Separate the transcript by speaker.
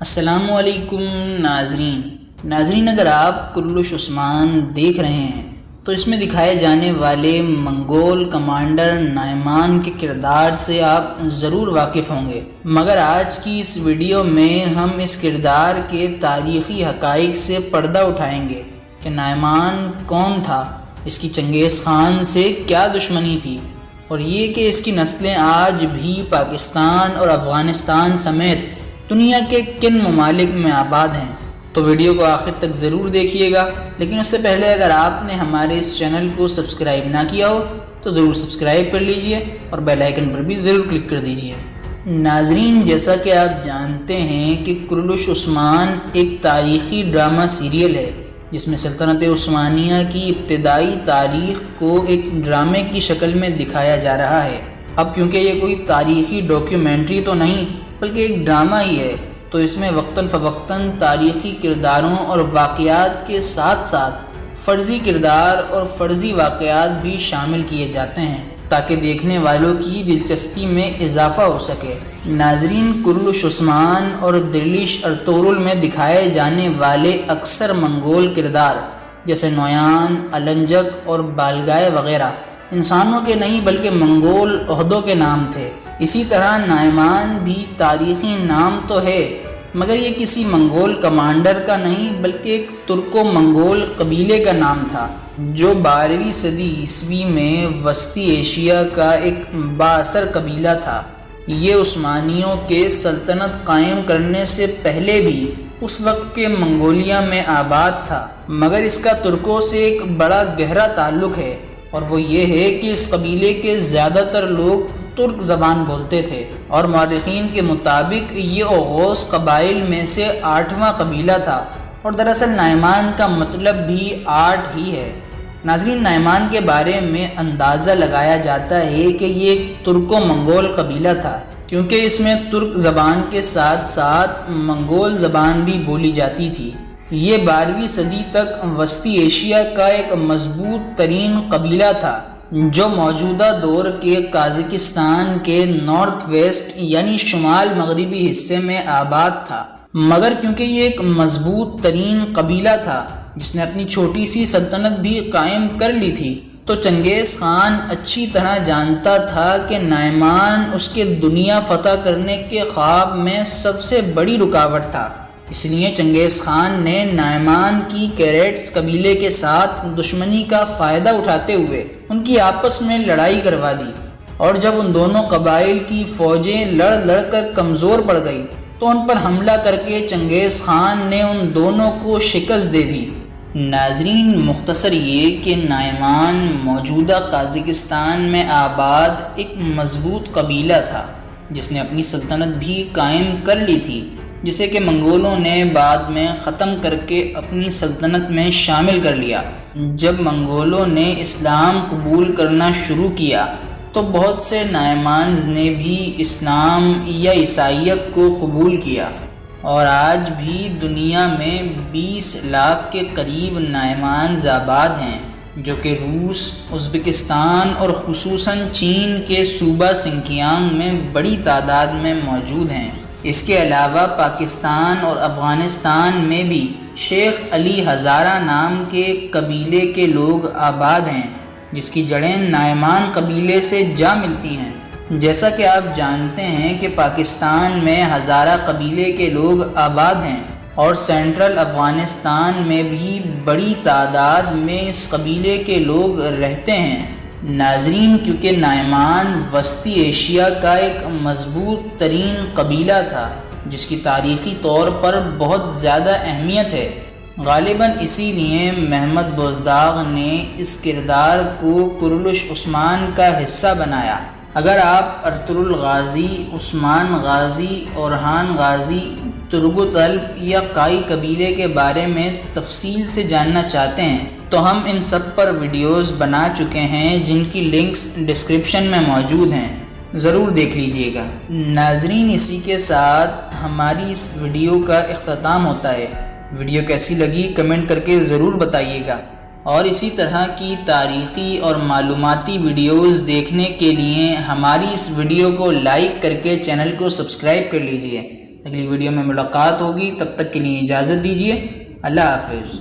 Speaker 1: السلام علیکم ناظرین، اگر آپ کرلش عثمان دیکھ رہے ہیں تو اس میں دکھائے جانے والے منگول کمانڈر نعمان کے کردار سے آپ ضرور واقف ہوں گے، مگر آج کی اس ویڈیو میں ہم اس کردار کے تاریخی حقائق سے پردہ اٹھائیں گے کہ نعمان کون تھا، اس کی چنگیز خان سے کیا دشمنی تھی، اور یہ کہ اس کی نسلیں آج بھی پاکستان اور افغانستان سمیت دنیا کے کن ممالک میں آباد ہیں۔ تو ویڈیو کو آخر تک ضرور دیکھیے گا، لیکن اس سے پہلے اگر آپ نے ہمارے اس چینل کو سبسکرائب نہ کیا ہو تو ضرور سبسکرائب کر لیجئے اور بیل آئیکن پر بھی ضرور کلک کر دیجئے۔ ناظرین، جیسا کہ آپ جانتے ہیں کہ کرلش عثمان ایک تاریخی ڈرامہ سیریل ہے جس میں سلطنت عثمانیہ کی ابتدائی تاریخ کو ایک ڈرامے کی شکل میں دکھایا جا رہا ہے۔ اب کیونکہ یہ کوئی تاریخی ڈاکیومنٹری تو نہیں بلکہ ایک ڈرامہ ہی ہے، تو اس میں وقتاً فوقتاً تاریخی کرداروں اور واقعات کے ساتھ ساتھ فرضی کردار اور فرضی واقعات بھی شامل کیے جاتے ہیں تاکہ دیکھنے والوں کی دلچسپی میں اضافہ ہو سکے۔ ناظرین، کرلش عثمان اور درویش ارطغرل میں دکھائے جانے والے اکثر منگول کردار جیسے نویان، النجک اور بالگائے وغیرہ انسانوں کے نہیں بلکہ منگول عہدوں کے نام تھے۔ اسی طرح نعمان بھی تاریخی نام تو ہے مگر یہ کسی منگول کمانڈر کا نہیں بلکہ ایک ترکو منگول قبیلے کا نام تھا جو 12ویں صدی عیسوی میں وسطی ایشیا کا ایک بااثر قبیلہ تھا۔ یہ عثمانیوں کے سلطنت قائم کرنے سے پہلے بھی اس وقت کے منگولیا میں آباد تھا، مگر اس کا ترکوں سے ایک بڑا گہرا تعلق ہے، اور وہ یہ ہے کہ اس قبیلے کے زیادہ تر لوگ ترک زبان بولتے تھے، اور مورخین کے مطابق یہ اوغوز قبائل میں سے 8واں قبیلہ تھا، اور دراصل نعمان کا مطلب بھی 8 ہی ہے۔ ناظرین، نعمان کے بارے میں اندازہ لگایا جاتا ہے کہ یہ ایک ترکو منگول قبیلہ تھا کیونکہ اس میں ترک زبان کے ساتھ ساتھ منگول زبان بھی بولی جاتی تھی۔ یہ 12ویں صدی تک وسطی ایشیا کا ایک مضبوط ترین قبیلہ تھا جو موجودہ دور کے قازقستان کے نارتھ ویسٹ یعنی شمال مغربی حصے میں آباد تھا، مگر کیونکہ یہ ایک مضبوط ترین قبیلہ تھا جس نے اپنی چھوٹی سی سلطنت بھی قائم کر لی تھی، تو چنگیز خان اچھی طرح جانتا تھا کہ نعمان اس کے دنیا فتح کرنے کے خواب میں سب سے بڑی رکاوٹ تھا۔ اس لیے چنگیز خان نے نعمان کی کیریٹس قبیلے کے ساتھ دشمنی کا فائدہ اٹھاتے ہوئے ان کی آپس میں لڑائی کروا دی، اور جب ان دونوں قبائل کی فوجیں لڑ کر کمزور پڑ گئی تو ان پر حملہ کر کے چنگیز خان نے ان دونوں کو شکست دے دی۔ ناظرین، مختصر یہ کہ نعمان موجودہ قازقستان میں آباد ایک مضبوط قبیلہ تھا جس نے اپنی سلطنت بھی قائم کر لی تھی، جسے کہ منگولوں نے بعد میں ختم کر کے اپنی سلطنت میں شامل کر لیا۔ جب منگولوں نے اسلام قبول کرنا شروع کیا تو بہت سے نعمانز نے بھی اسلام یا عیسائیت کو قبول کیا، اور آج بھی دنیا میں 20 لاکھ کے قریب نعمانز آباد ہیں جو کہ روس، ازبکستان اور خصوصاً چین کے صوبہ سنکیانگ میں بڑی تعداد میں موجود ہیں۔ اس کے علاوہ پاکستان اور افغانستان میں بھی شیخ علی ہزارہ نام کے قبیلے کے لوگ آباد ہیں جس کی جڑیں نعمان قبیلے سے جا ملتی ہیں۔ جیسا کہ آپ جانتے ہیں کہ پاکستان میں ہزارہ قبیلے کے لوگ آباد ہیں اور سینٹرل افغانستان میں بھی بڑی تعداد میں اس قبیلے کے لوگ رہتے ہیں۔ ناظرین، کیونکہ نعمان وسطی ایشیا کا ایک مضبوط ترین قبیلہ تھا جس کی تاریخی طور پر بہت زیادہ اہمیت ہے، غالباً اسی لیے محمد بزداغ نے اس کردار کو کرلش عثمان کا حصہ بنایا۔ اگر آپ ارطغرل غازی، عثمان غازی، اورہان غازی، ترگتلب یا قائی قبیلے کے بارے میں تفصیل سے جاننا چاہتے ہیں تو ہم ان سب پر ویڈیوز بنا چکے ہیں جن کی لنکس ڈسکرپشن میں موجود ہیں، ضرور دیکھ لیجئے گا۔ ناظرین، اسی کے ساتھ ہماری اس ویڈیو کا اختتام ہوتا ہے۔ ویڈیو کیسی لگی کمنٹ کر کے ضرور بتائیے گا، اور اسی طرح کی تاریخی اور معلوماتی ویڈیوز دیکھنے کے لیے ہماری اس ویڈیو کو لائک کر کے چینل کو سبسکرائب کر لیجئے۔ اگلی ویڈیو میں ملاقات ہوگی، تب تک کے لیے اجازت دیجیے، اللہ حافظ۔